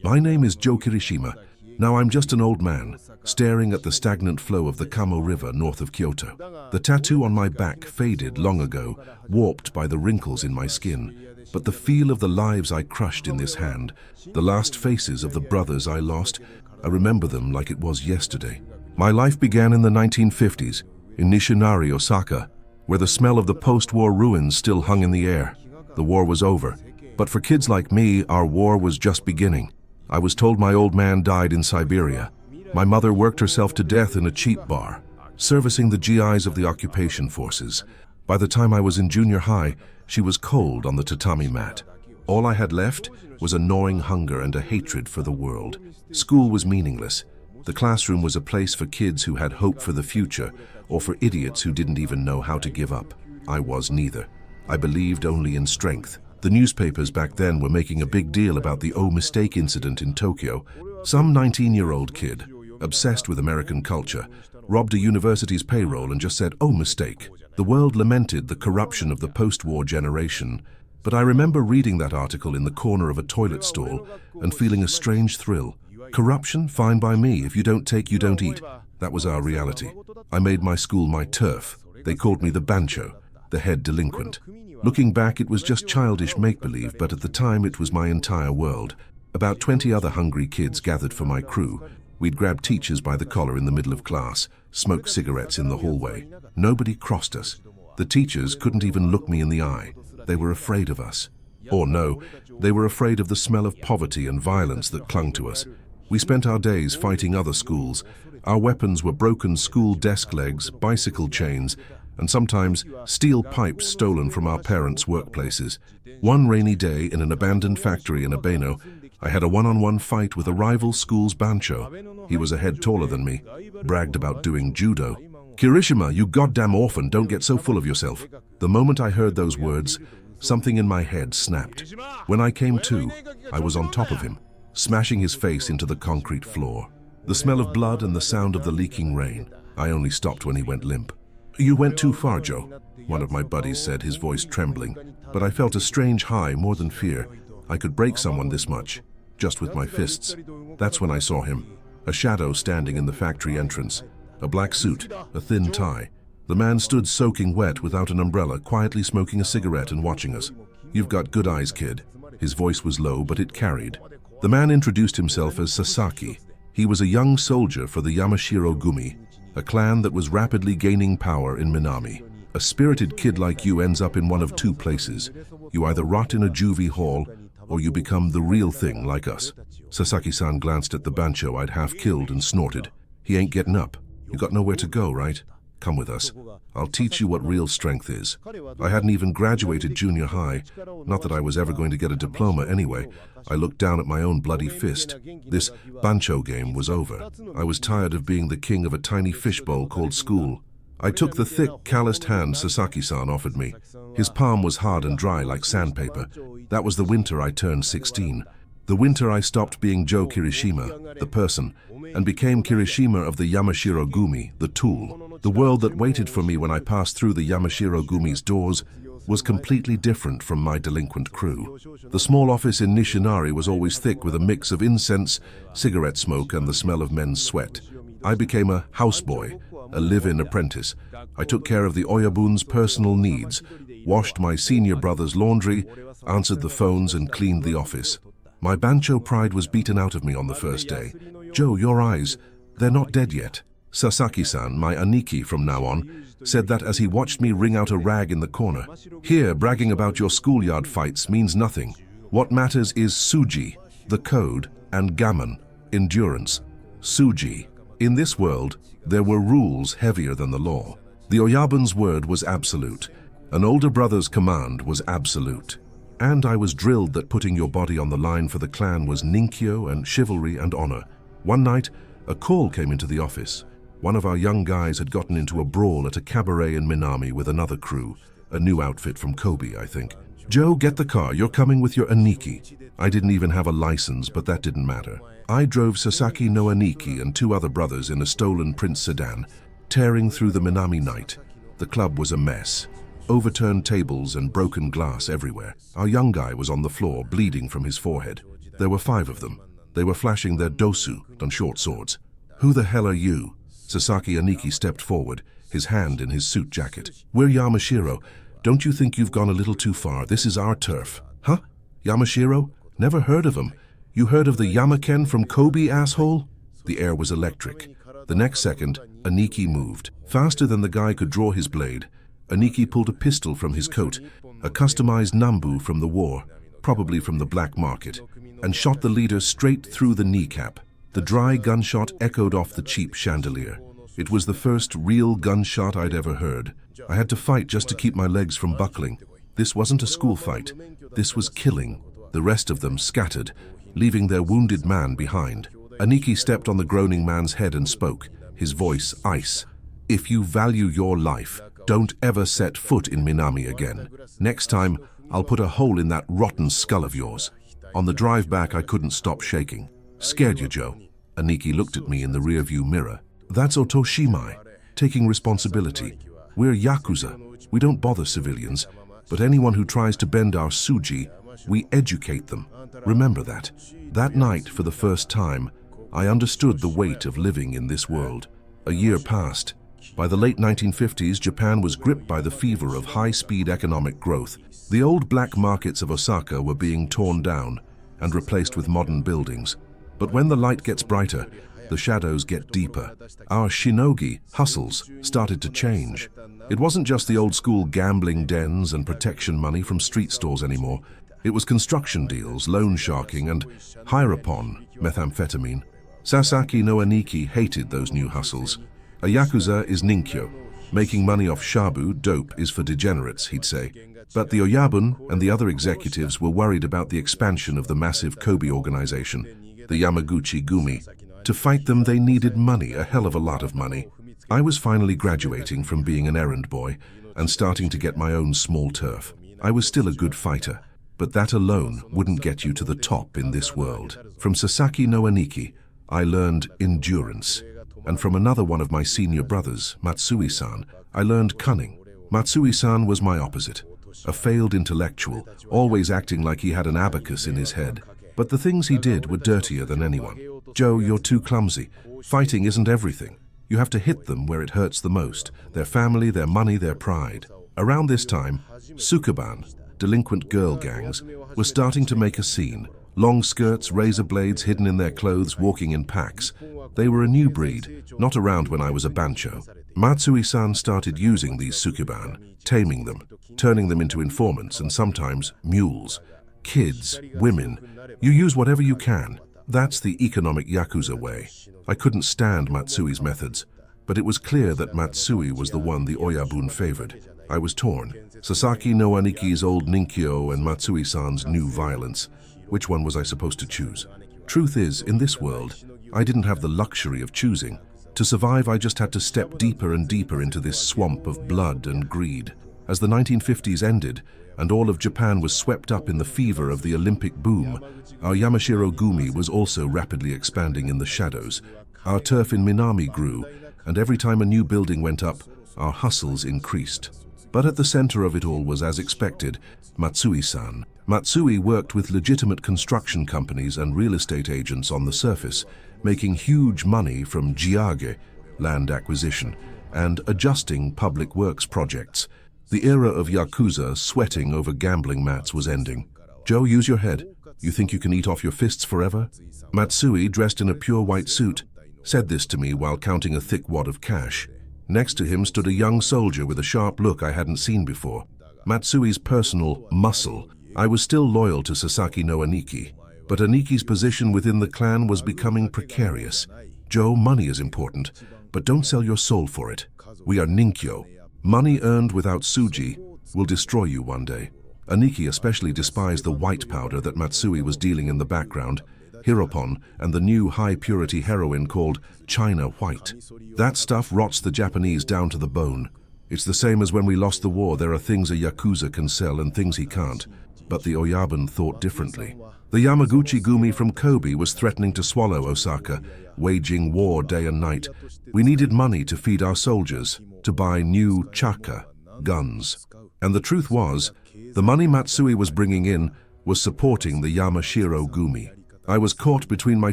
My name is Joe Kirishima. Now I'm just an old man, staring at the stagnant flow of the Kamo River north of Kyoto. The tattoo on my back faded long ago, warped by the wrinkles in my skin. But the feel of the lives I crushed in this hand, the last faces of the brothers I lost, I remember them like it was yesterday. My life began in the 1950s, in Nishinari, Osaka, where the smell of the post-war ruins still hung in the air. The war was over. But for kids like me, our war was just beginning. I was told my old man died in Siberia. My mother worked herself to death in a cheap bar, servicing the GIs of the occupation forces. By the time I was in junior high, she was cold on the tatami mat. All I had left was a gnawing hunger and a hatred for the world. School was meaningless. The classroom was a place for kids who had hope for the future, or for idiots who didn't even know how to give up. I was neither. I believed only in strength. The newspapers back then were making a big deal about the Oh Mistake incident in Tokyo. Some 19-year-old kid, obsessed with American culture, robbed a university's payroll and just said, "Oh, mistake." The world lamented the corruption of the post-war generation, but I remember reading that article in the corner of a toilet stall and feeling a strange thrill. Corruption? Fine by me. If you don't take, you don't eat. That was our reality. I made my school my turf. They called me the bancho, the head delinquent. Looking back, it was just childish make-believe, but at the time it was my entire world. About 20 other hungry kids gathered for my crew. We'd grab teachers by the collar in the middle of class, smoke cigarettes in the hallway. Nobody crossed us. The teachers couldn't even look me in the eye. They were afraid of us. Or no, they were afraid of the smell of poverty and violence that clung to us. We spent our days fighting other schools. Our weapons were broken school desk legs, bicycle chains, and sometimes steel pipes stolen from our parents' workplaces. One rainy day in an abandoned factory in Abeno, I had a one-on-one fight with a rival school's bancho. He was a head taller than me, bragged about doing judo. "Kirishima, you goddamn orphan, don't get so full of yourself." The moment I heard those words, something in my head snapped. When I came to, I was on top of him, smashing his face into the concrete floor. The smell of blood and the sound of the leaking rain. I only stopped when he went limp. "You went too far, Joe," one of my buddies said, his voice trembling. But I felt a strange high, more than fear. I could break someone this much, just with my fists. That's when I saw him, a shadow standing in the factory entrance. A black suit, a thin tie. The man stood soaking wet without an umbrella, quietly smoking a cigarette and watching us. "You've got good eyes, kid." His voice was low, but it carried. The man introduced himself as Sasaki. He was a young soldier for the Yamashiro Gumi, a clan that was rapidly gaining power in Minami. A spirited kid like you ends up in one of two places. You either rot in a juvie hall, or you become the real thing like us. Sasaki-san glanced at the bancho I'd half killed and snorted. "He ain't getting up. You got nowhere to go, right? Come with us. I'll teach you what real strength is." I hadn't even graduated junior high. Not that I was ever going to get a diploma anyway. I looked down at my own bloody fist. This bancho game was over. I was tired of being the king of a tiny fishbowl called school. I took the thick, calloused hand Sasaki-san offered me. His palm was hard and dry like sandpaper. That was the winter I turned 16. The winter I stopped being Joe Kirishima, the person, and became Kirishima of the Yamashiro Gumi, the tool. The world that waited for me when I passed through the Yamashiro Gumi's doors was completely different from my delinquent crew. The small office in Nishinari was always thick with a mix of incense, cigarette smoke, and the smell of men's sweat. I became a houseboy, a live-in apprentice. I took care of the Oyabun's personal needs, washed my senior brother's laundry, answered the phones, and cleaned the office. My bancho pride was beaten out of me on the first day. "Joe, your eyes, they're not dead yet." Sasaki-san, my aniki from now on, said that as he watched me wring out a rag in the corner. "Here, bragging about your schoolyard fights means nothing. What matters is suji, the code, and gammon, endurance. Suji. In this world, there were rules heavier than the law. The Oyabun's word was absolute. An older brother's command was absolute. And I was drilled that putting your body on the line for the clan was ninkyo and chivalry and honor. One night, a call came into the office. One of our young guys had gotten into a brawl at a cabaret in Minami with another crew. A new outfit from Kobe, I think. "Joe, get the car. You're coming with your aniki." I didn't even have a license, but that didn't matter. I drove Sasaki no Aniki and two other brothers in a stolen Prince sedan, tearing through the Minami night. The club was a mess. Overturned tables and broken glass everywhere. Our young guy was on the floor, bleeding from his forehead. There were 5 of them. They were flashing their dosu on short swords. "Who the hell are you?" Sasaki Aniki stepped forward, his hand in his suit jacket. "We're Yamashiro. Don't you think you've gone a little too far? This is our turf." "Huh? Yamashiro? Never heard of him. You heard of the Yamaken from Kobe, asshole?" The air was electric. The next second, Aniki moved. Faster than the guy could draw his blade, Aniki pulled a pistol from his coat, a customized Nambu from the war, probably from the black market, and shot the leader straight through the kneecap. The dry gunshot echoed off the cheap chandelier. It was the first real gunshot I'd ever heard. I had to fight just to keep my legs from buckling. This wasn't a school fight. This was killing. The rest of them scattered, leaving their wounded man behind. Aniki stepped on the groaning man's head and spoke, his voice ice. "If you value your life, don't ever set foot in Minami again. Next time, I'll put a hole in that rotten skull of yours." On the drive back, I couldn't stop shaking. "Scared you, Joe?" Aniki looked at me in the rearview mirror. "That's Otoshimai, taking responsibility. We're Yakuza. We don't bother civilians, but anyone who tries to bend our suji, we educate them. Remember that." That night, for the first time, I understood the weight of living in this world. A year passed. By the late 1950s, Japan was gripped by the fever of high-speed economic growth. The old black markets of Osaka were being torn down and replaced with modern buildings. But when the light gets brighter, the shadows get deeper. Our shinogi hustles started to change. It wasn't just the old-school gambling dens and protection money from street stores anymore. It was construction deals, loan sharking, and hire-upon methamphetamine. Sasaki no Aniki hated those new hustles. A Yakuza is ninkyo. Making money off shabu, dope, is for degenerates, he'd say. But the Oyabun and the other executives were worried about the expansion of the massive Kobe organization, the Yamaguchi Gumi. To fight them, they needed money, a hell of a lot of money. I was finally graduating from being an errand boy and starting to get my own small turf. I was still a good fighter, but that alone wouldn't get you to the top in this world. From Sasaki no Aniki, I learned endurance. And from another one of my senior brothers, Matsui-san, I learned cunning. Matsui-san was my opposite, a failed intellectual, always acting like he had an abacus in his head. But the things he did were dirtier than anyone. "Joe, you're too clumsy. Fighting isn't everything. You have to hit them where it hurts the most, their family, their money, their pride." Around this time, Sukuban, delinquent girl gangs, were starting to make a scene. Long skirts, razor blades hidden in their clothes, walking in packs. They were a new breed, not around when I was a bancho. Matsui-san started using these sukuban, taming them, turning them into informants and sometimes mules. Kids, women, you use whatever you can. That's the economic Yakuza way. I couldn't stand Matsui's methods, but it was clear that Matsui was the one the Oyabun favored. I was torn. Sasaki no Aniki's old ninkyo and Matsui-san's new violence. Which one was I supposed to choose? Truth is, in this world, I didn't have the luxury of choosing. To survive, I just had to step deeper and deeper into this swamp of blood and greed. As the 1950s ended, and all of Japan was swept up in the fever of the Olympic boom, our Yamashiro Gumi was also rapidly expanding in the shadows. Our turf in Minami grew, and every time a new building went up, our hustles increased. But at the center of it all was, as expected, Matsui-san. Matsui worked with legitimate construction companies and real estate agents on the surface, making huge money from jiage, land acquisition, and adjusting public works projects. The era of Yakuza sweating over gambling mats was ending. "Joe, use your head. You think you can eat off your fists forever?" Matsui, dressed in a pure white suit, said this to me while counting a thick wad of cash. Next to him stood a young soldier with a sharp look I hadn't seen before. Matsui's personal muscle. I was still loyal to Sasaki no Aniki, but Aniki's position within the clan was becoming precarious. "Joe, money is important, but don't sell your soul for it. We are ninkyo. Money earned without suji will destroy you one day." Aniki especially despised the white powder that Matsui was dealing in the background, Hiropon, and the new high-purity heroin called China White. That stuff rots the Japanese down to the bone. It's the same as when we lost the war. There are things a Yakuza can sell and things he can't. But the Oyabun thought differently. The Yamaguchi Gumi from Kobe was threatening to swallow Osaka, waging war day and night. We needed money to feed our soldiers, to buy new chaka, guns. And the truth was, the money Matsui was bringing in was supporting the Yamashiro Gumi. I was caught between my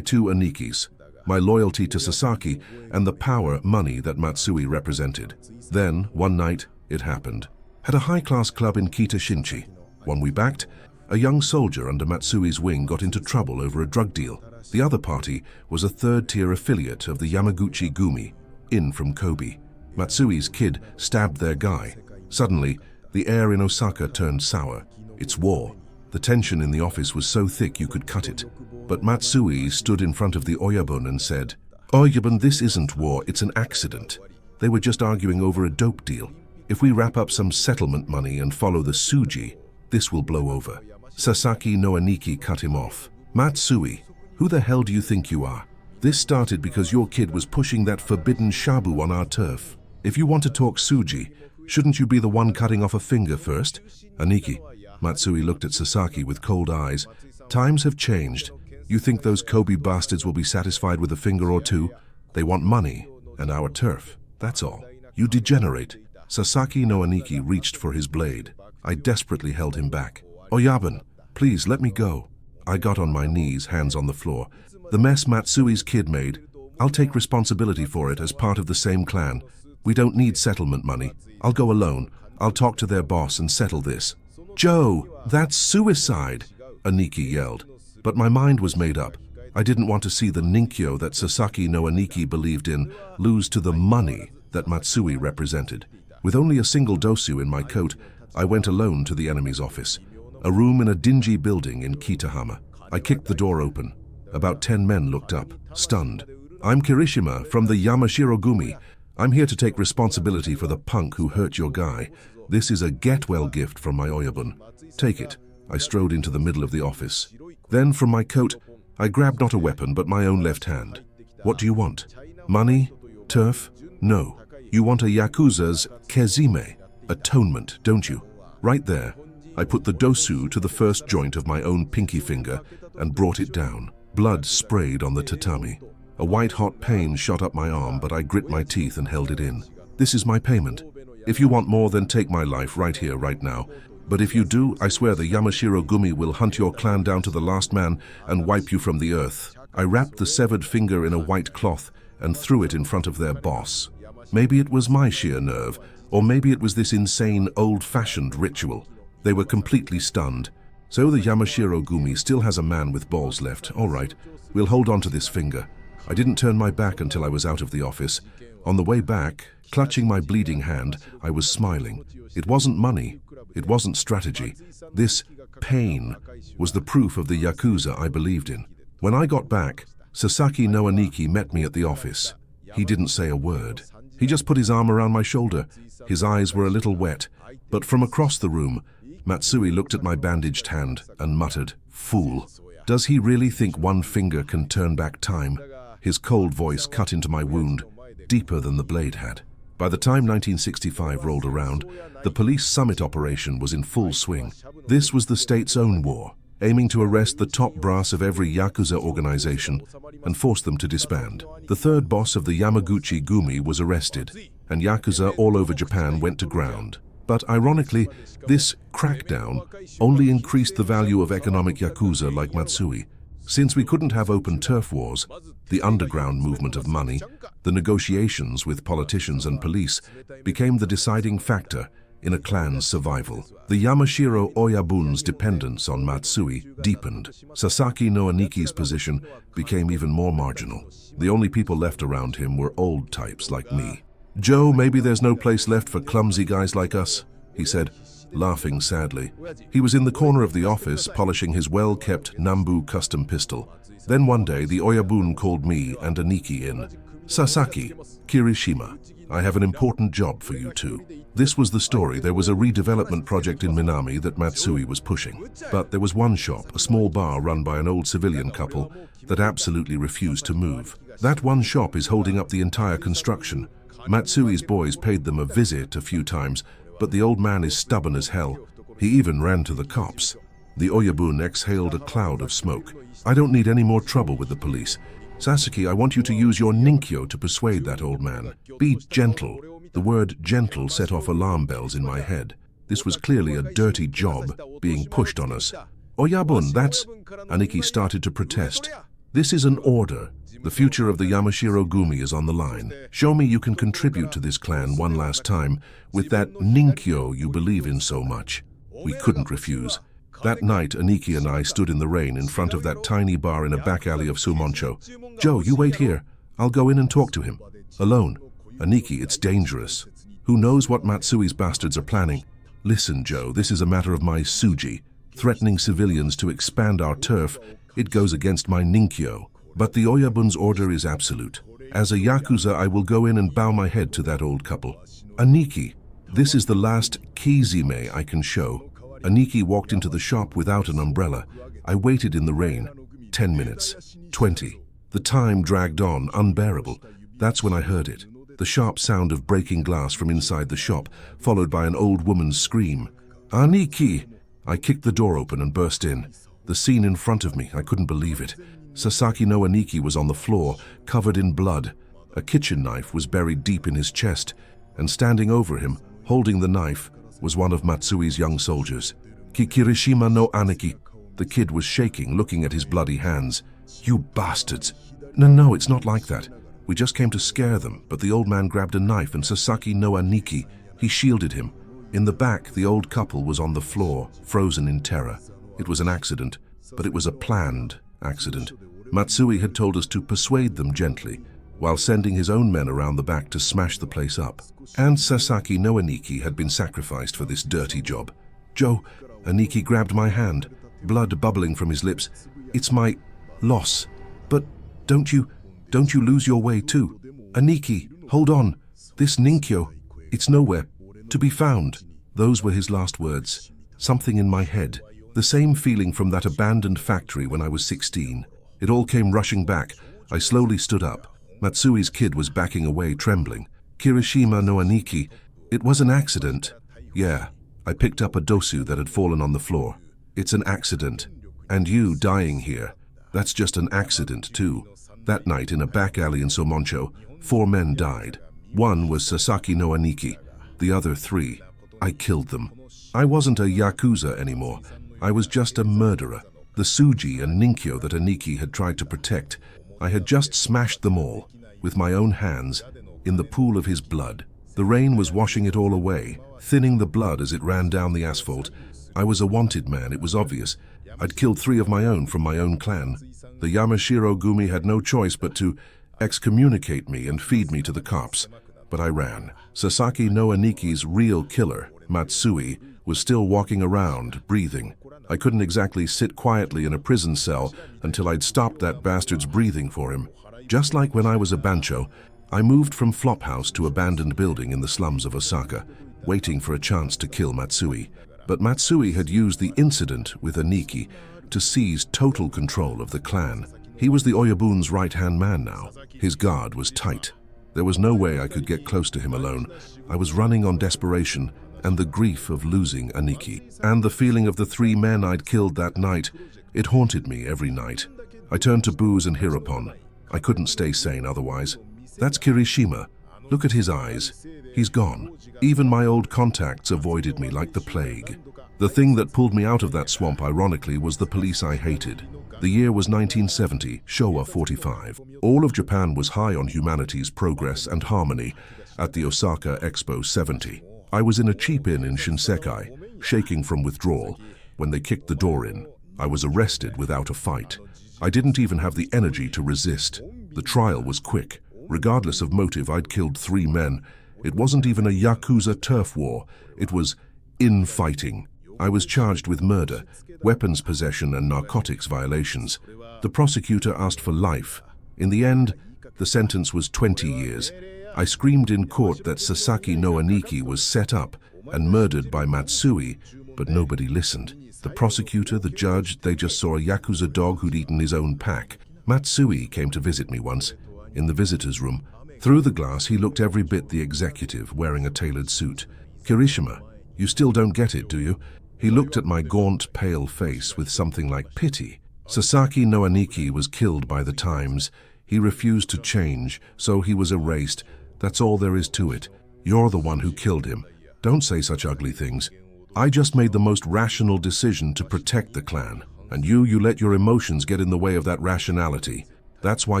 two Anikis, my loyalty to Sasaki and the power, money that Matsui represented. Then, one night, it happened. At a high-class club in Kita Shinchi, one we backed, a young soldier under Matsui's wing got into trouble over a drug deal. The other party was a third-tier affiliate of the Yamaguchi Gumi, in from Kobe. Matsui's kid stabbed their guy. Suddenly, the air in Osaka turned sour. It's war. The tension in the office was so thick you could cut it. But Matsui stood in front of the Oyabun and said, "Oyabun, this isn't war, it's an accident. They were just arguing over a dope deal. If we wrap up some settlement money and follow the Suji, this will blow over." Sasaki no Aniki cut him off. "Matsui, who the hell do you think you are? This started because your kid was pushing that forbidden shabu on our turf. If you want to talk Suji, shouldn't you be the one cutting off a finger first?" "Aniki," Matsui looked at Sasaki with cold eyes. "Times have changed. You think those Kobe bastards will be satisfied with a finger or two? They want money and our turf, that's all. You degenerate." Sasaki no Aniki reached for his blade. I desperately held him back. "Oyabun, please let me go." I got on my knees, hands on the floor. "The mess Matsui's kid made, I'll take responsibility for it as part of the same clan. We don't need settlement money. I'll go alone. I'll talk to their boss and settle this." "Joe, that's suicide," Aniki yelled. But my mind was made up. I didn't want to see the Ninkyo that Sasaki no Aniki believed in lose to the money that Matsui represented. With only a single dosu in my coat, I went alone to the enemy's office, a room in a dingy building in Kitahama. I kicked the door open. About 10 men looked up, stunned. "I'm Kirishima from the Yamashiro Gumi. I'm here to take responsibility for the punk who hurt your guy. This is a get-well gift from my Oyabun. Take it." I strode into the middle of the office. Then, from my coat, I grabbed not a weapon but my own left hand. "What do you want? Money? Turf? No. You want a Yakuza's kezime, atonement, don't you?" Right there, I put the dosu to the first joint of my own pinky finger and brought it down. Blood sprayed on the tatami. A white-hot pain shot up my arm, but I grit my teeth and held it in. "This is my payment. If you want more, then take my life right here, right now. But if you do, I swear the Yamashiro Gumi will hunt your clan down to the last man and wipe you from the earth." I wrapped the severed finger in a white cloth and threw it in front of their boss. Maybe it was my sheer nerve, or maybe it was this insane, old-fashioned ritual. They were completely stunned. "So the Yamashiro Gumi still has a man with balls left. All right, we'll hold on to this finger." I didn't turn my back until I was out of the office. On the way back, clutching my bleeding hand, I was smiling. It wasn't money. It wasn't strategy. This pain was the proof of the Yakuza I believed in. When I got back, Sasaki no Aniki met me at the office. He didn't say a word. He just put his arm around my shoulder. His eyes were a little wet, but from across the room, Matsui looked at my bandaged hand and muttered, "Fool. Does he really think one finger can turn back time?" His cold voice cut into my wound, deeper than the blade had. By the time 1965 rolled around, the police summit operation was in full swing. This was the state's own war, aiming to arrest the top brass of every Yakuza organization and force them to disband. The third boss of the Yamaguchi Gumi was arrested, and Yakuza all over Japan went to ground. But ironically, this crackdown only increased the value of economic Yakuza like Matsui. Since we couldn't have open turf wars, the underground movement of money, the negotiations with politicians and police became the deciding factor in a clan's survival. The Yamashiro Oyabun's dependence on Matsui deepened. Sasaki no Aniki's position became even more marginal. The only people left around him were old types like me. "Joe, maybe there's no place left for clumsy guys like us," he said, laughing sadly. He was in the corner of the office polishing his well-kept Nambu custom pistol. Then one day the Oyabun called me and Aniki in. "Sasaki, Kirishima, I have an important job for you two." This was the story. There was a redevelopment project in Minami that Matsui was pushing. But there was one shop, a small bar run by an old civilian couple, that absolutely refused to move. That one shop is holding up the entire construction. Matsui's boys paid them a visit a few times, but the old man is stubborn as hell. He even ran to the cops. The Oyabun exhaled a cloud of smoke. "I don't need any more trouble with the police. Sasaki, I want you to use your Ninkyo to persuade that old man. Be gentle." The word gentle set off alarm bells in my head. This was clearly a dirty job being pushed on us. Oyabun, that's... Aniki started to protest. This is an order. The future of the Yamashiro Gumi is on the line. Show me you can contribute to this clan one last time with that ninkyo you believe in so much. We couldn't refuse. That night, Aniki and I stood in the rain in front of that tiny bar in a back alley of Sumoncho. Joe, you wait here. I'll go in and talk to him. Alone. Aniki, it's dangerous. Who knows what Matsui's bastards are planning? Listen, Joe, this is a matter of my suji. Threatening civilians to expand our turf, it goes against my ninkyo. But the Oyabun's order is absolute. As a Yakuza, I will go in and bow my head to that old couple. Aniki, this is the last kizime I can show. Aniki walked into the shop without an umbrella. I waited in the rain. 10 minutes. 20. The time dragged on, unbearable. That's when I heard it. The sharp sound of breaking glass from inside the shop, followed by an old woman's scream. Aniki! I kicked the door open and burst in. The scene in front of me, I couldn't believe it. Sasaki no Aniki was on the floor, covered in blood. A kitchen knife was buried deep in his chest, and standing over him, holding the knife, was one of Matsui's young soldiers. Kirishima no Aniki. The kid was shaking, looking at his bloody hands. You bastards! No, it's not like that. We just came to scare them, but the old man grabbed a knife and Sasaki no Aniki. He shielded him. In the back, the old couple was on the floor, frozen in terror. It was an accident, but it was a planned accident. Matsui had told us to persuade them gently, while sending his own men around the back to smash the place up. And Sasaki no Aniki had been sacrificed for this dirty job. Joe, Aniki grabbed my hand, blood bubbling from his lips. It's my loss. But don't you lose your way too. Aniki, hold on. This ninkyo, it's nowhere to be found. Those were his last words. Something in my head. The same feeling from that abandoned factory when I was 16. It all came rushing back. I slowly stood up. Matsui's kid was backing away, trembling. Kirishima no Aniki. It was an accident. Yeah, I picked up a dosu that had fallen on the floor. It's an accident. And you dying here. That's just an accident too. That night in a back alley in Somoncho, 4 men died. One was Sasaki no Aniki. The other 3, I killed them. I wasn't a Yakuza anymore. I was just a murderer. The Suji and Ninkyo that Aniki had tried to protect, I had just smashed them all, with my own hands, in the pool of his blood. The rain was washing it all away, thinning the blood as it ran down the asphalt. I was a wanted man, it was obvious. I'd killed 3 of my own from my own clan. The Yamashiro Gumi had no choice but to excommunicate me and feed me to the cops. But I ran. Sasaki no Aniki's real killer, Matsui, was still walking around, breathing. I couldn't exactly sit quietly in a prison cell until I'd stopped that bastard's breathing for him. Just like when I was a bancho, I moved from flophouse to abandoned building in the slums of Osaka, waiting for a chance to kill Matsui. But Matsui had used the incident with Aniki to seize total control of the clan. He was the Oyabun's right-hand man now. His guard was tight. There was no way I could get close to him alone. I was running on desperation and the grief of losing Aniki. And the feeling of the 3 men I'd killed that night. It haunted me every night. I turned to booze and Hirapon. I couldn't stay sane otherwise. That's Kirishima. Look at his eyes. He's gone. Even my old contacts avoided me like the plague. The thing that pulled me out of that swamp, ironically, was the police I hated. The year was 1970, Showa 45. All of Japan was high on humanity's progress and harmony at the Osaka Expo 70. I was in a cheap inn in Shinsekai, shaking from withdrawal, when they kicked the door in. I was arrested without a fight. I didn't even have the energy to resist. The trial was quick. Regardless of motive, I'd killed 3 men. It wasn't even a Yakuza turf war. It was infighting. I was charged with murder, weapons possession and narcotics violations. The prosecutor asked for life. In the end, the sentence was 20 years. I screamed in court that Sasaki no Aniki was set up and murdered by Matsui, but nobody listened. The prosecutor, the judge, they just saw a Yakuza dog who'd eaten his own pack. Matsui came to visit me once, in the visitor's room. Through the glass, he looked every bit the executive, wearing a tailored suit. Kirishima, you still don't get it, do you? He looked at my gaunt, pale face with something like pity. Sasaki no Aniki was killed by the times. He refused to change, so he was erased. That's all there is to it. You're the one who killed him. Don't say such ugly things. I just made the most rational decision to protect the clan. And you let your emotions get in the way of that rationality. That's why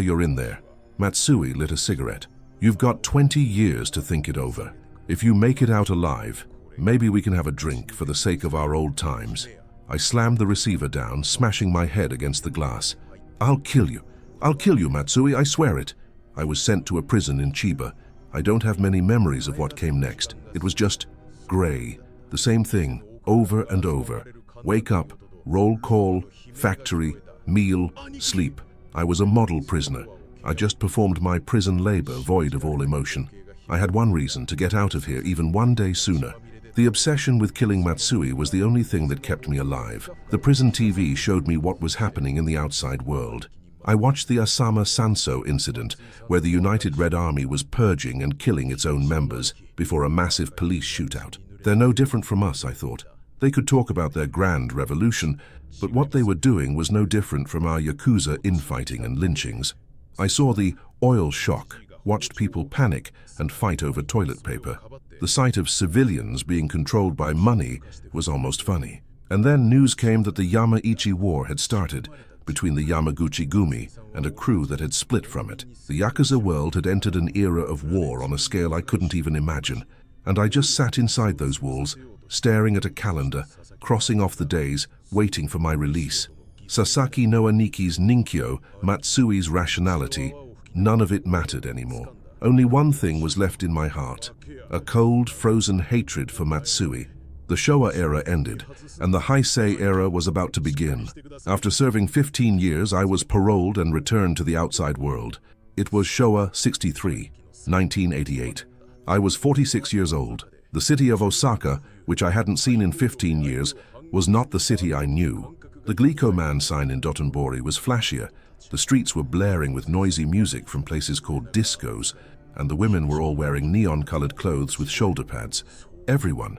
you're in there. Matsui lit a cigarette. You've got 20 years to think it over. If you make it out alive, maybe we can have a drink for the sake of our old times. I slammed the receiver down, smashing my head against the glass. I'll kill you. I'll kill you, Matsui, I swear it. I was sent to a prison in Chiba. I don't have many memories of what came next. It was just gray. The same thing, over and over. Wake up, roll call, factory, meal, sleep. I was a model prisoner. I just performed my prison labor, void of all emotion. I had one reason to get out of here even one day sooner. The obsession with killing Matsui was the only thing that kept me alive. The prison TV showed me what was happening in the outside world. I watched the Asama Sanso incident, where the United Red Army was purging and killing its own members before a massive police shootout. They're no different from us, I thought. They could talk about their grand revolution, but what they were doing was no different from our Yakuza infighting and lynchings. I saw the oil shock, watched people panic and fight over toilet paper. The sight of civilians being controlled by money was almost funny. And then news came that the Yamaichi War had started between the Yamaguchi-gumi and a crew that had split from it. The Yakuza world had entered an era of war on a scale I couldn't even imagine. And I just sat inside those walls, staring at a calendar, crossing off the days, waiting for my release. Sasaki no Aniki's Ninkyo, Matsui's rationality, none of it mattered anymore. Only one thing was left in my heart, a cold, frozen hatred for Matsui. The Showa era ended, and the Heisei era was about to begin. After serving 15 years, I was paroled and returned to the outside world. It was Showa 63, 1988. I was 46 years old. The city of Osaka, which I hadn't seen in 15 years, was not the city I knew. The Glico Man sign in Dotonbori was flashier. The streets were blaring with noisy music from places called discos, and the women were all wearing neon-colored clothes with shoulder pads. Everyone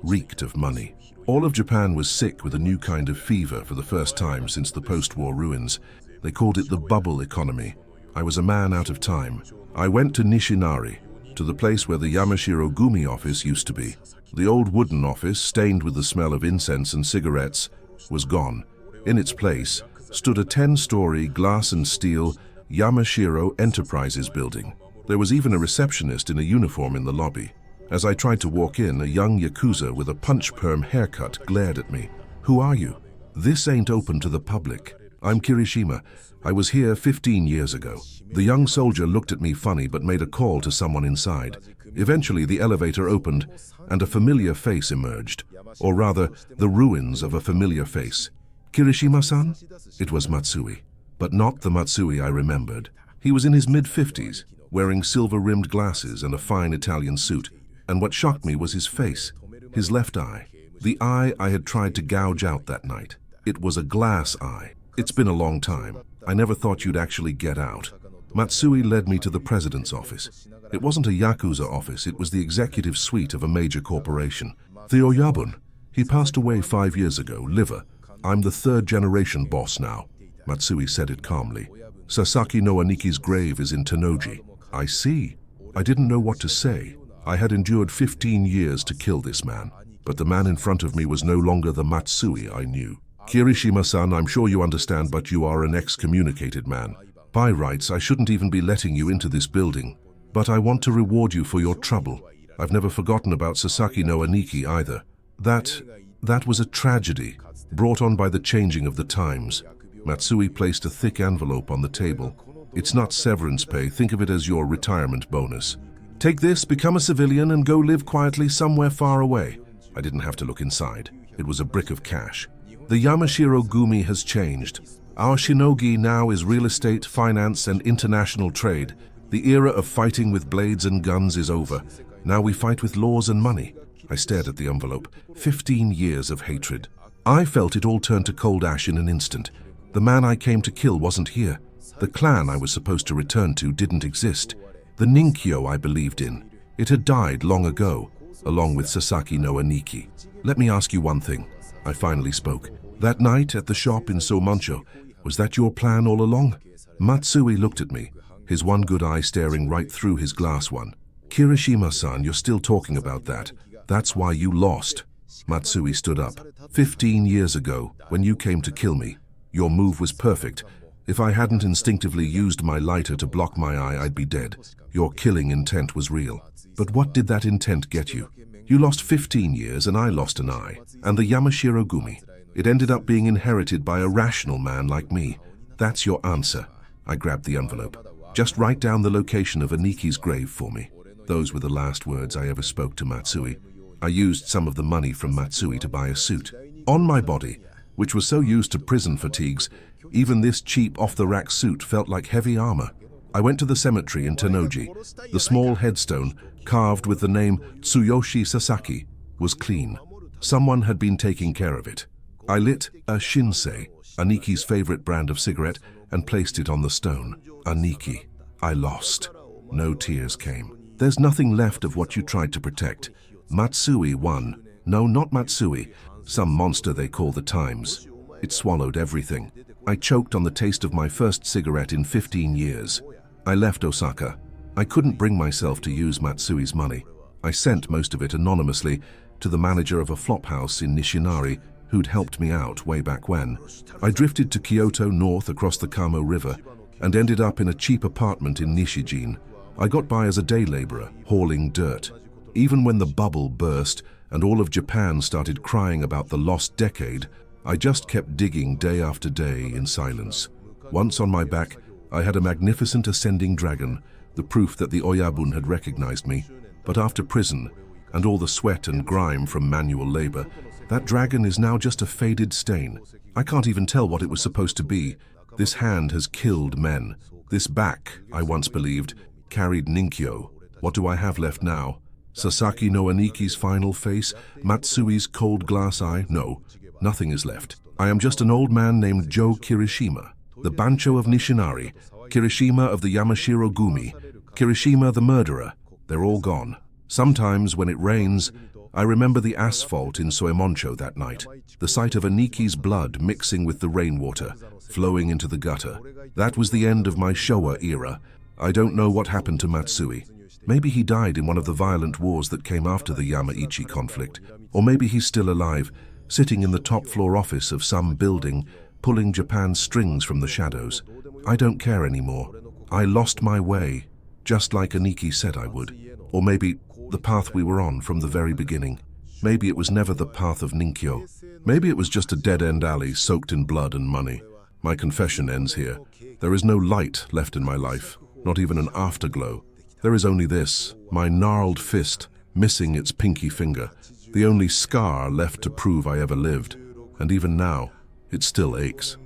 reeked of money. All of Japan was sick with a new kind of fever for the first time since the post-war ruins. They called it the bubble economy. I was a man out of time. I went to Nishinari, to the place where the Yamashiro-gumi office used to be. The old wooden office, stained with the smell of incense and cigarettes, was gone. In its place stood a 10-story glass and steel Yamashiro Enterprises building. There was even a receptionist in a uniform in the lobby. As I tried to walk in, a young Yakuza with a punch-perm haircut glared at me. "Who are you?" "This ain't open to the public. I'm Kirishima. I was here 15 years ago." The young soldier looked at me funny but made a call to someone inside. Eventually, the elevator opened and a familiar face emerged. Or rather, the ruins of a familiar face. "Kirishima-san?" It was Matsui, but not the Matsui I remembered. He was in his mid-50s, wearing silver-rimmed glasses and a fine Italian suit. And what shocked me was his face, his left eye, the eye I had tried to gouge out that night. It was a glass eye. "It's been a long time. I never thought you'd actually get out." Matsui led me to the president's office. It wasn't a Yakuza office, it was the executive suite of a major corporation. "Theo Yabun. He passed away 5 years ago, liver. I'm the third-generation boss now." Matsui said it calmly. "Sasaki no Aniki's grave is in Tennoji." "I see." I didn't know what to say. I had endured 15 years to kill this man, but the man in front of me was no longer the Matsui I knew. "Kirishima-san, I'm sure you understand, but you are an excommunicated man. By rights, I shouldn't even be letting you into this building. But I want to reward you for your trouble. I've never forgotten about Sasaki no Aniki either. That was a tragedy, brought on by the changing of the times." Matsui placed a thick envelope on the table. "It's not severance pay, think of it as your retirement bonus. Take this, become a civilian, and go live quietly somewhere far away." I didn't have to look inside. It was a brick of cash. "The Yamashiro-gumi has changed. Our shinogi now is real estate, finance, and international trade. The era of fighting with blades and guns is over. Now we fight with laws and money." I stared at the envelope. 15 years of hatred. I felt it all turn to cold ash in an instant. The man I came to kill wasn't here. The clan I was supposed to return to didn't exist. The Ninkyo I believed in, it had died long ago, along with Sasaki no Aniki. "Let me ask you one thing." I finally spoke. "That night at the shop in Somancho, was that your plan all along?" Matsui looked at me, his one good eye staring right through his glass one. "Kirishima-san, you're still talking about that. That's why you lost." Matsui stood up. 15 years ago, when you came to kill me, your move was perfect. If I hadn't instinctively used my lighter to block my eye, I'd be dead. Your killing intent was real. But what did that intent get you? You lost 15 years and I lost an eye. And the Yamashiro Gumi. It ended up being inherited by a rational man like me. That's your answer. I grabbed the envelope. Just write down the location of Aniki's grave for me. Those were the last words I ever spoke to Matsui. I used some of the money from Matsui to buy a suit. On my body, which was so used to prison fatigues, even this cheap off-the-rack suit felt like heavy armor. I went to the cemetery in Tennoji. The small headstone, carved with the name Tsuyoshi Sasaki, was clean. Someone had been taking care of it. I lit a Shinsei, Aniki's favorite brand of cigarette, and placed it on the stone. Aniki. I lost. No tears came. There's nothing left of what you tried to protect. Matsui won. No, not Matsui. Some monster they call the Times. It swallowed everything. I choked on the taste of my first cigarette in 15 years. I left Osaka. I couldn't bring myself to use Matsui's money. I sent most of it anonymously to the manager of a flophouse in Nishinari who'd helped me out way back when. I drifted to Kyoto north across the Kamo River and ended up in a cheap apartment in Nishijin. I got by as a day laborer, hauling dirt. Even when the bubble burst and all of Japan started crying about the lost decade, I just kept digging day after day in silence. Once on my back, I had a magnificent ascending dragon, the proof that the Oyabun had recognized me. But after prison, and all the sweat and grime from manual labor, that dragon is now just a faded stain. I can't even tell what it was supposed to be. This hand has killed men. This back, I once believed, carried Ninkyo. What do I have left now? Sasaki no Aniki's final face? Matsui's cold glass eye? No, nothing is left. I am just an old man named Joe Kirishima, the Bancho of Nishinari, Kirishima of the Yamashiro Gumi, Kirishima the murderer. They're all gone. Sometimes when it rains, I remember the asphalt in Soemoncho that night, the sight of Aniki's blood mixing with the rainwater, flowing into the gutter. That was the end of my Showa era. I don't know what happened to Matsui. Maybe he died in one of the violent wars that came after the Yamaichi conflict. Or maybe he's still alive, sitting in the top floor office of some building, pulling Japan's strings from the shadows. I don't care anymore. I lost my way, just like Aniki said I would. Or maybe the path we were on from the very beginning. Maybe it was never the path of Ninkyo. Maybe it was just a dead-end alley soaked in blood and money. My confession ends here. There is no light left in my life, not even an afterglow. There is only this, my gnarled fist, missing its pinky finger, the only scar left to prove I ever lived. And even now, it still aches.